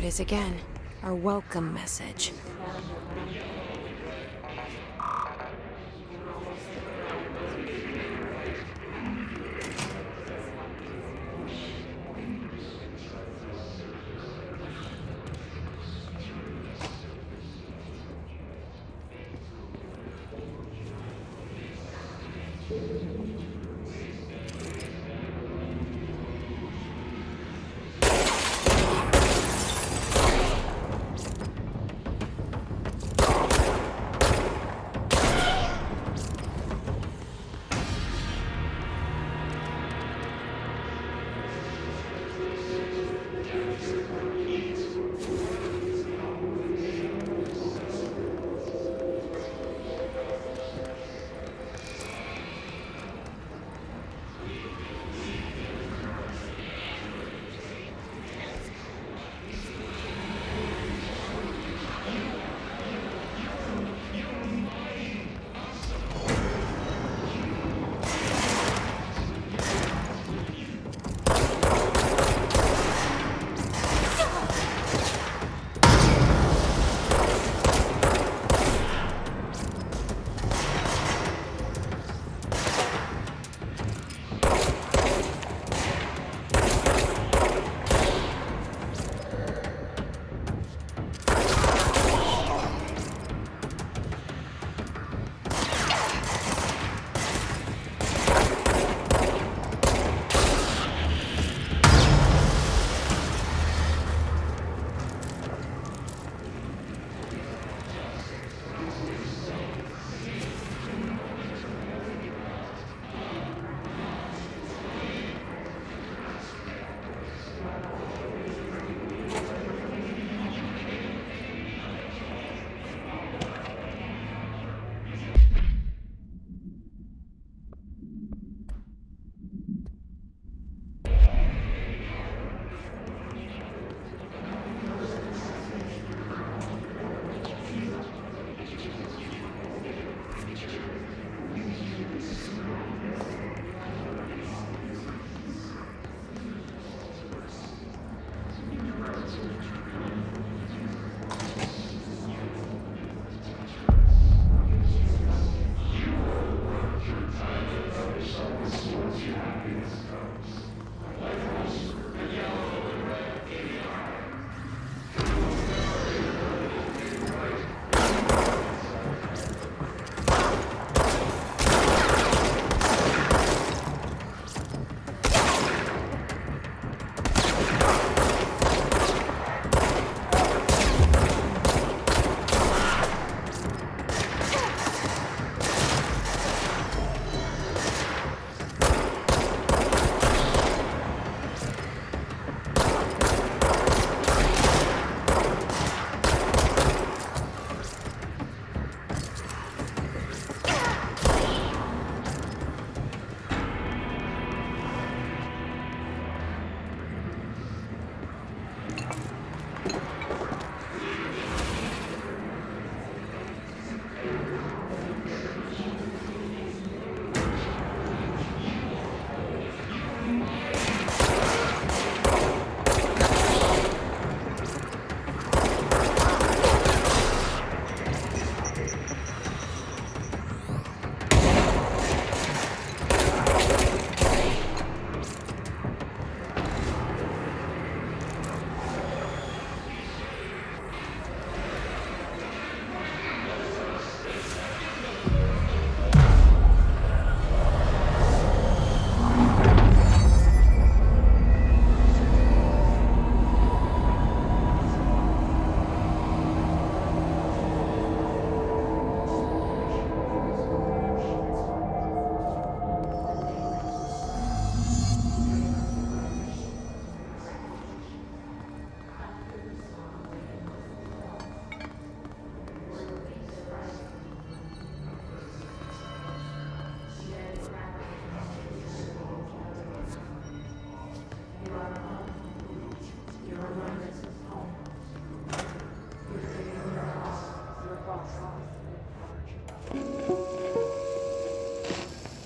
it is again. Our welcome message.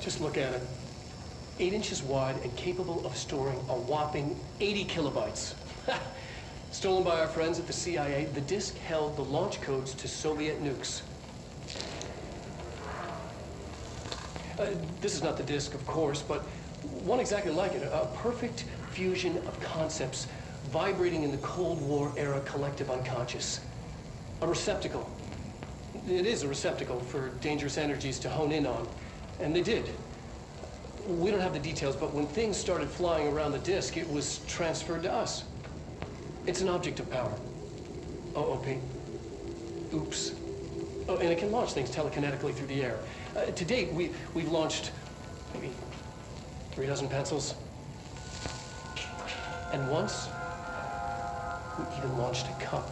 Just look at it. 8 inches wide and capable of storing a whopping 80 kilobytes. Stolen by our friends at the CIA, the disk held the launch codes to Soviet nukes. This is not the disk, of course, but one exactly like it. A perfect fusion of concepts vibrating in the Cold War era collective unconscious. A receptacle. It is a receptacle for dangerous energies to hone in on. And they did. We don't have the details, but when things started flying around the disk, it was transferred to us. It's an object of power. OOP. Oops. Oh, and it can launch things telekinetically through the air. To date, we've launched maybe 3 dozen pencils. And once, we even launched a cup.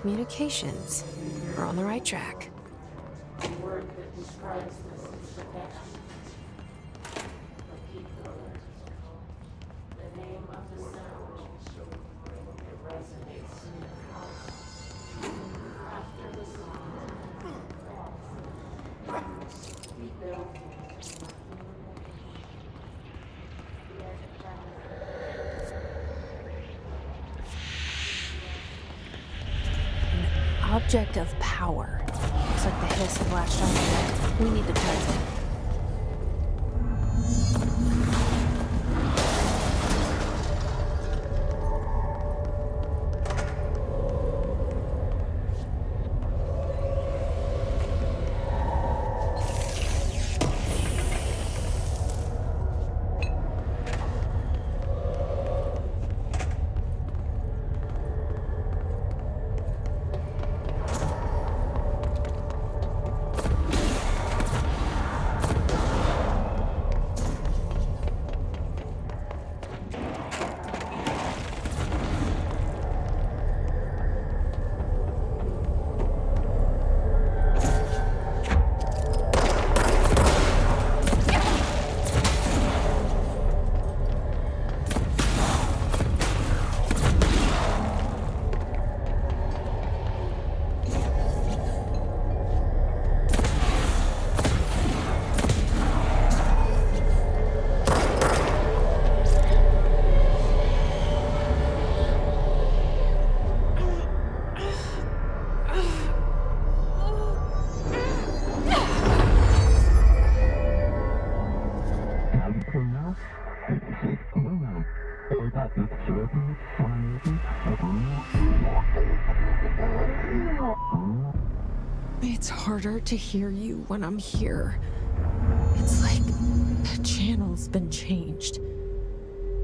Communications. We're on the right track. The word that describes this is the connection. The name of the sound. It resonates in the house. After the song, we built Object of power. Looks like the hiss has latched onto it. We need to cleanse it. It's harder to hear you when I'm here. It's like the channel's been changed.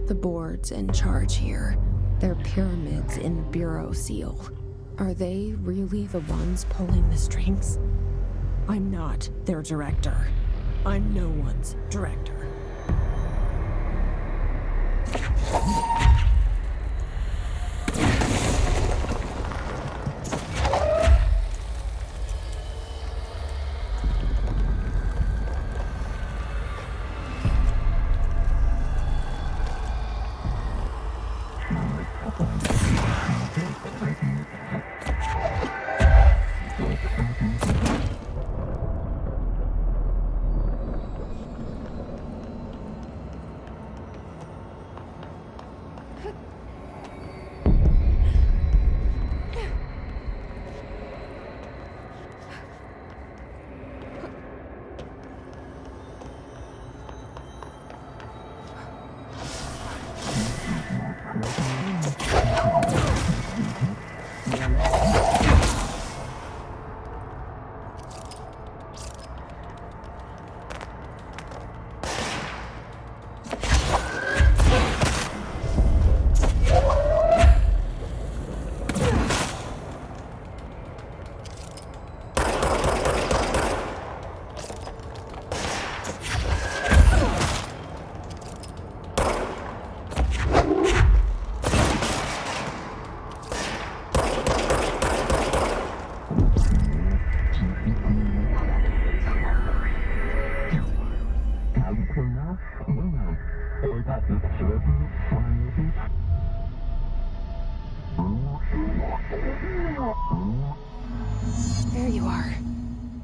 The board's in charge here. They're pyramids in the Bureau seal. Are they really the ones pulling the strings? I'm not their director. I'm no one's director.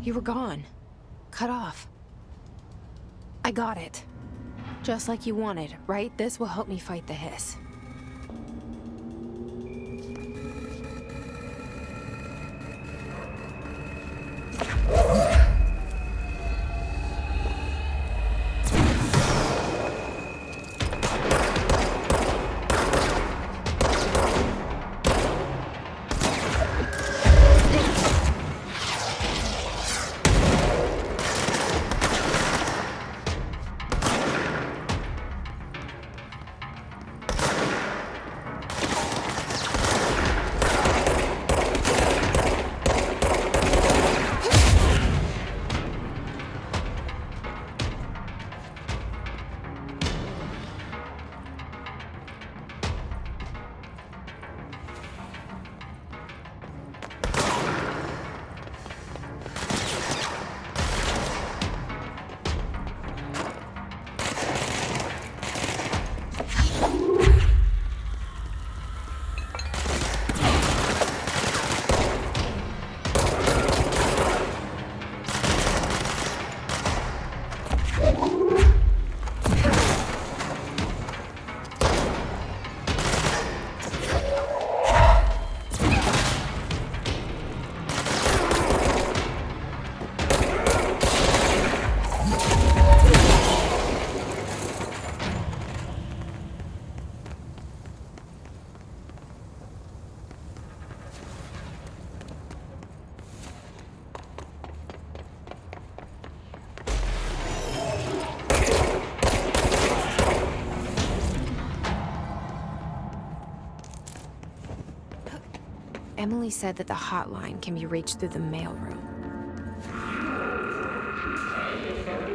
You were gone. Cut off. I got it. Just like you wanted, right? This will help me fight the hiss. Emily said that the hotline can be reached through the mailroom.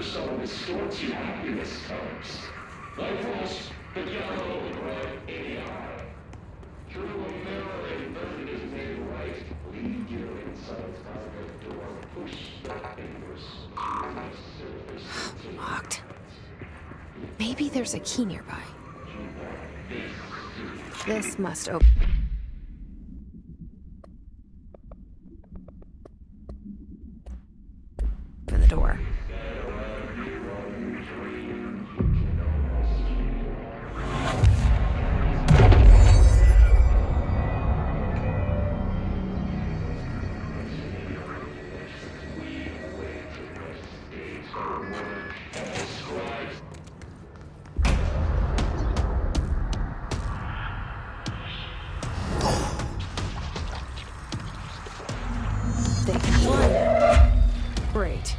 Some distorts your happiness comes. Life was the yellow and red AI. Through a mirror inverted is made right. Lead your insides by the door. Push the fingers to the surface. Locked. Maybe there's a key nearby. This must open the door. Great.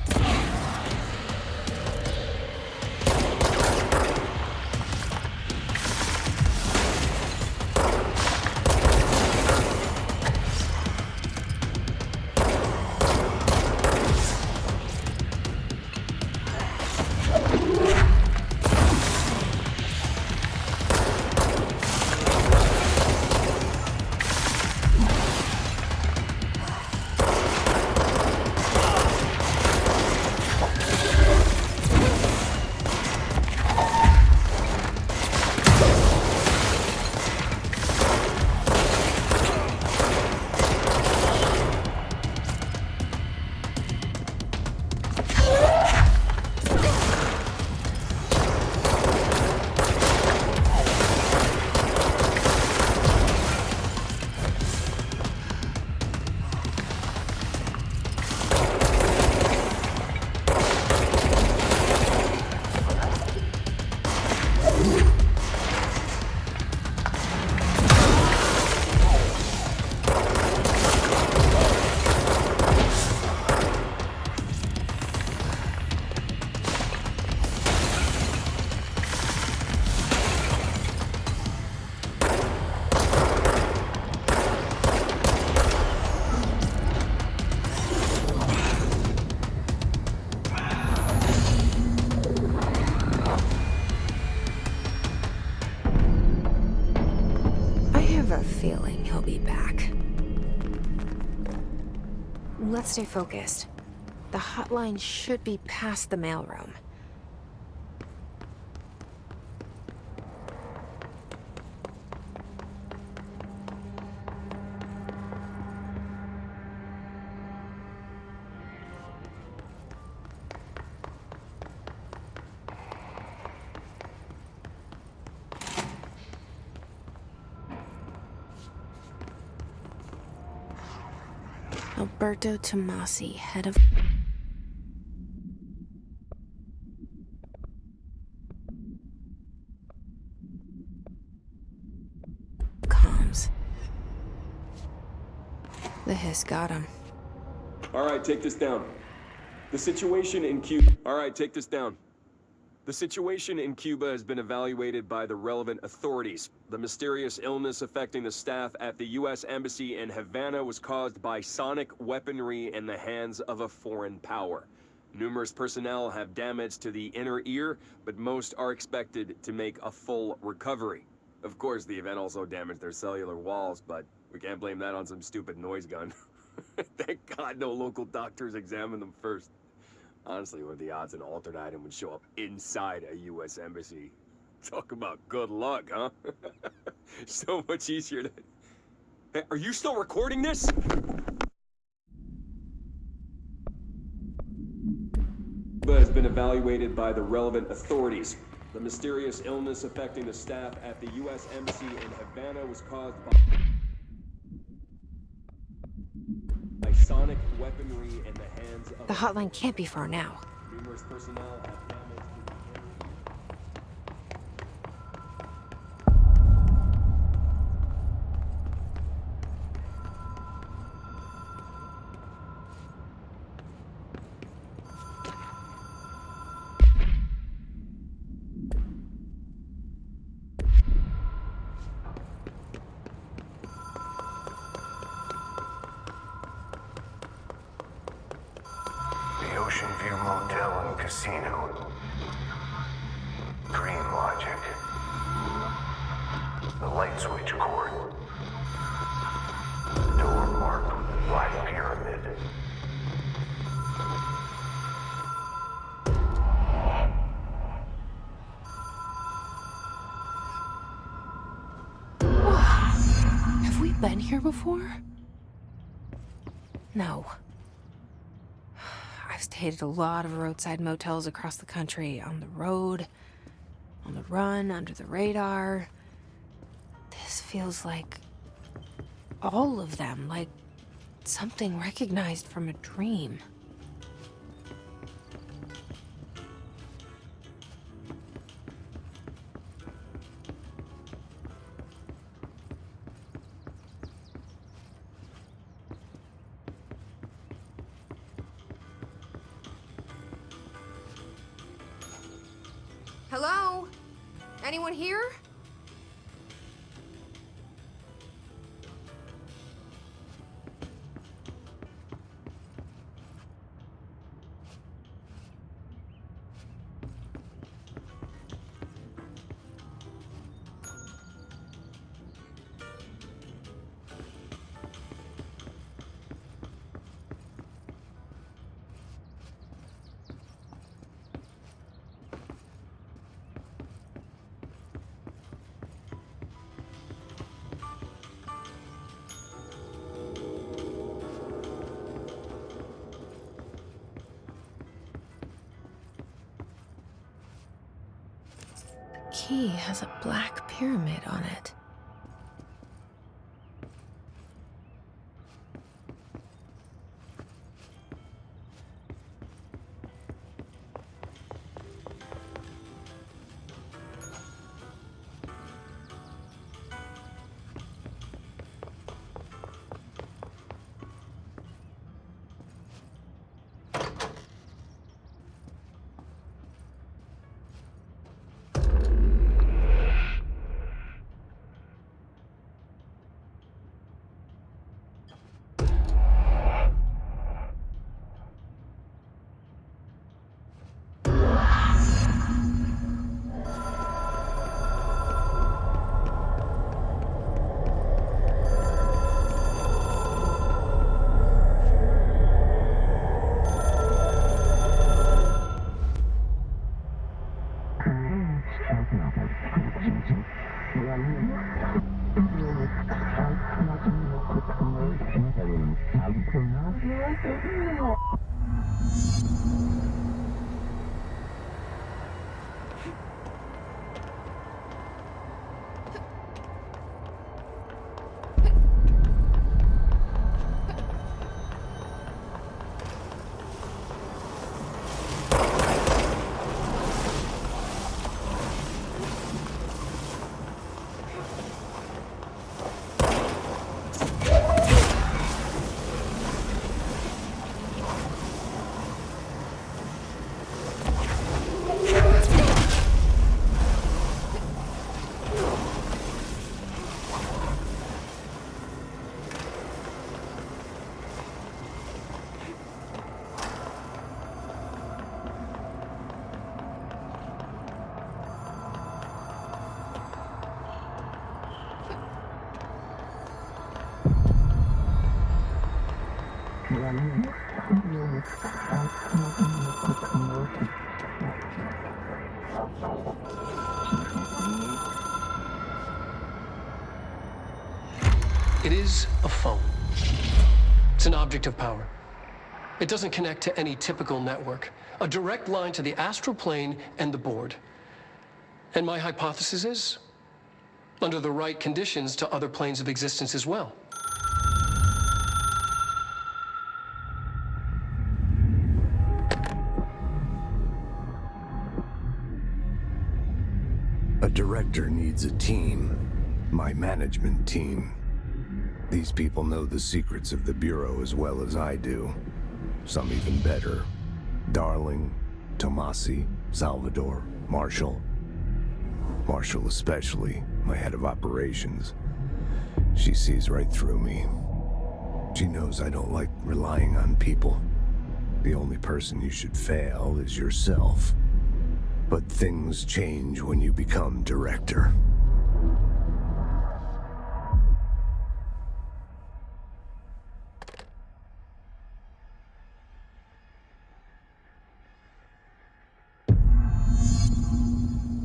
Feeling he'll be back. Let's stay focused. The hotline should be past the mailroom. Berto Tomasi, head of comms. The hiss got him. All right, take this down. The situation in Cuba... All right, take this down. The situation in Cuba has been evaluated by the relevant authorities. The mysterious illness affecting the staff at the U.S. Embassy in Havana was caused by sonic weaponry in the hands of a foreign power. Numerous personnel have damage to the inner ear, but most are expected to make a full recovery. Of course, the event also damaged their cellular walls, but we can't blame that on some stupid noise gun. Thank God no local doctors examined them first. Honestly, what are the odds an altered item would show up inside a U.S. embassy? Talk about good luck, huh? So much easier to... Hey, are you still recording this? Has been evaluated by the relevant authorities. The mysterious illness affecting the staff at the U.S. Embassy in Havana was caused by sonic weaponry in the hands of... The hotline can't be far now. Numerous personnel have damage to The Ocean View Motel and Casino. Dream logic. The light switch cord. The door marked with the black pyramid. Have we been here before? No. I've stayed at a lot of roadside motels across the country, on the road, on the run, under the radar. This feels like all of them, like something recognized from a dream. Hello? Anyone here? Key has a black pyramid on it. It is a phone. It's an object of power. It doesn't connect to any typical network. A direct line to the astral plane and the board. And my hypothesis is, under the right conditions, to other planes of existence as well. A director needs a team. My management team. These people know the secrets of the Bureau as well as I do. Some even better. Darling, Tomasi, Salvador, Marshall. Marshall especially, my head of operations. She sees right through me. She knows I don't like relying on people. The only person you should fail is yourself. But things change when you become director.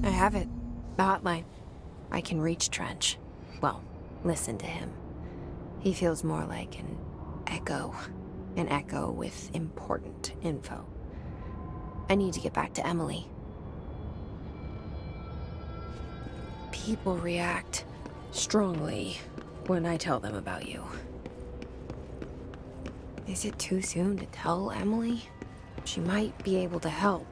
I have it. The hotline. I can reach Trench. Well, listen to him. He feels more like an echo. An echo with important info. I need to get back to Emily. People react strongly when I tell them about you. Is it too soon to tell Emily? She might be able to help.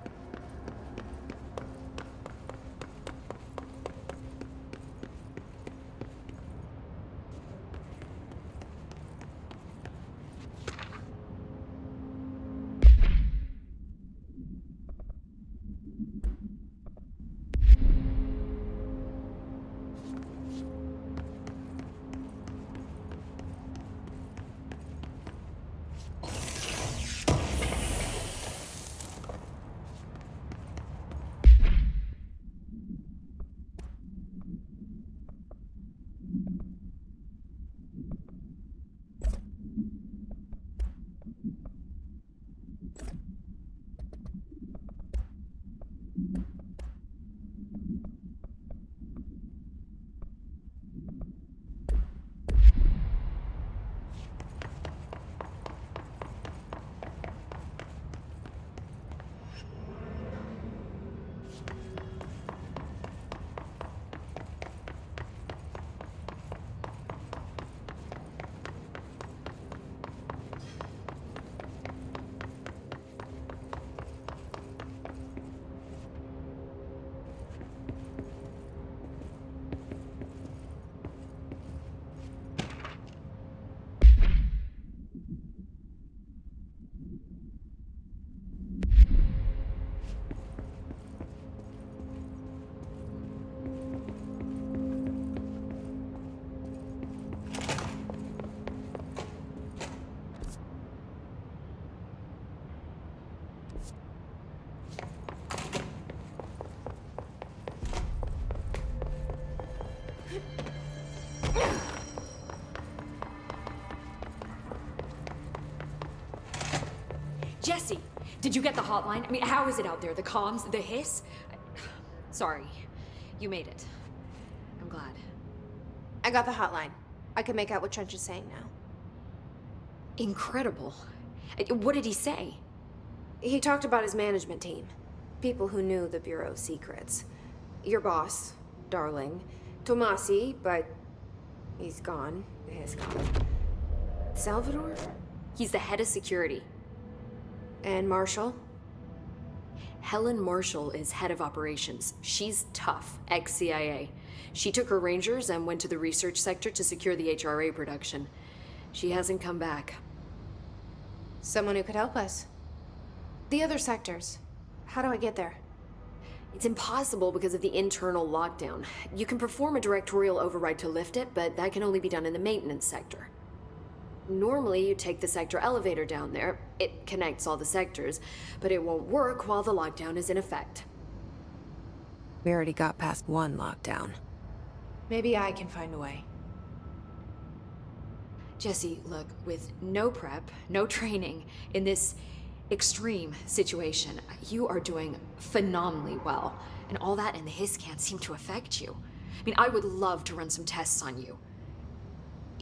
Jesse, did you get the hotline? I mean, how is it out there? The comms, the hiss? Sorry, you made it. I'm glad. I got the hotline. I can make out what Trench is saying now. Incredible. What did he say? He talked about his management team. People who knew the Bureau's secrets. Your boss, Darling. Tomasi, but he's gone. He's gone. Salvador? He's the head of security. And Marshall? Helen Marshall is head of operations. She's tough, ex-CIA. She took her Rangers and went to the research sector to secure the HRA production. She hasn't come back. Someone who could help us. The other sectors. How do I get there? It's impossible because of the internal lockdown. You can perform a directorial override to lift it, but that can only be done in the maintenance sector. Normally, you take the sector elevator down there. It connects all the sectors, but it won't work while the lockdown is in effect. We already got past one lockdown. Maybe I can find a way. Jesse, look, with no prep, no training, in this extreme situation. You are doing phenomenally well, and all that in the hiss can't seem to affect you. I mean, I would love to run some tests on you.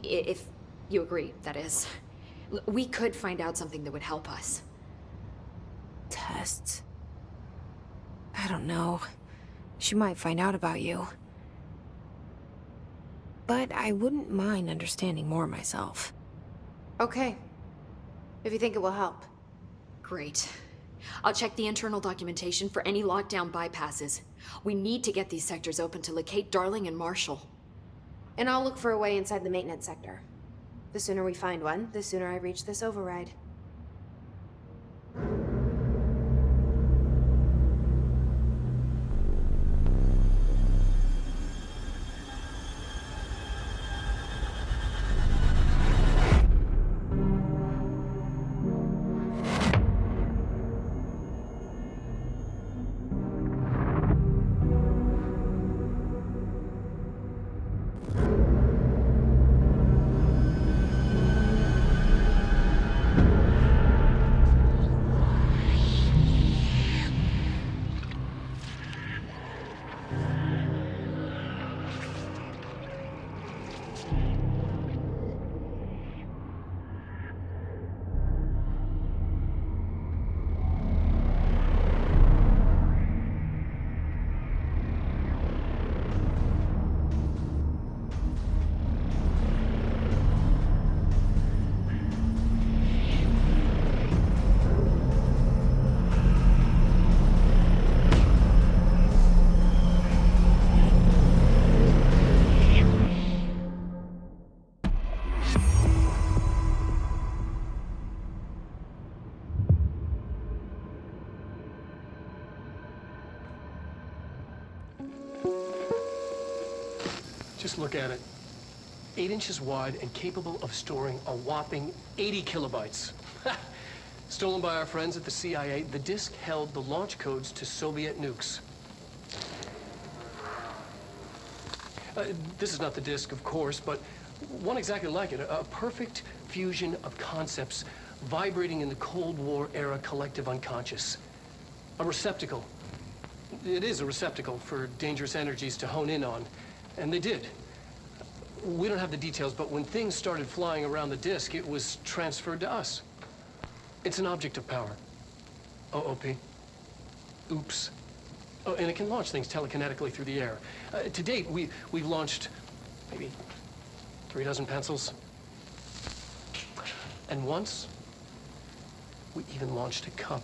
If you agree, that is. We could find out something that would help us. Tests? I don't know. She might find out about you. But I wouldn't mind understanding more myself. Okay. If you think it will help. Great. I'll check the internal documentation for any lockdown bypasses. We need to get these sectors open to locate Darling and Marshall. And I'll look for a way inside the maintenance sector. The sooner we find one, the sooner I reach this override. Just look at it. 8 inches wide and capable of storing a whopping 80 kilobytes. Stolen by our friends at the CIA, the disk held the launch codes to Soviet nukes. This is not the disk, of course, but one exactly like it. A perfect fusion of concepts vibrating in the Cold War era collective unconscious. A receptacle. It is a receptacle for dangerous energies to hone in on. And they did. We don't have the details, but when things started flying around the disk, it was transferred to us. It's an object of power. OOP. Oops. Oh, and it can launch things telekinetically through the air. To date, we've launched maybe 3 dozen pencils. And once, we even launched a cup.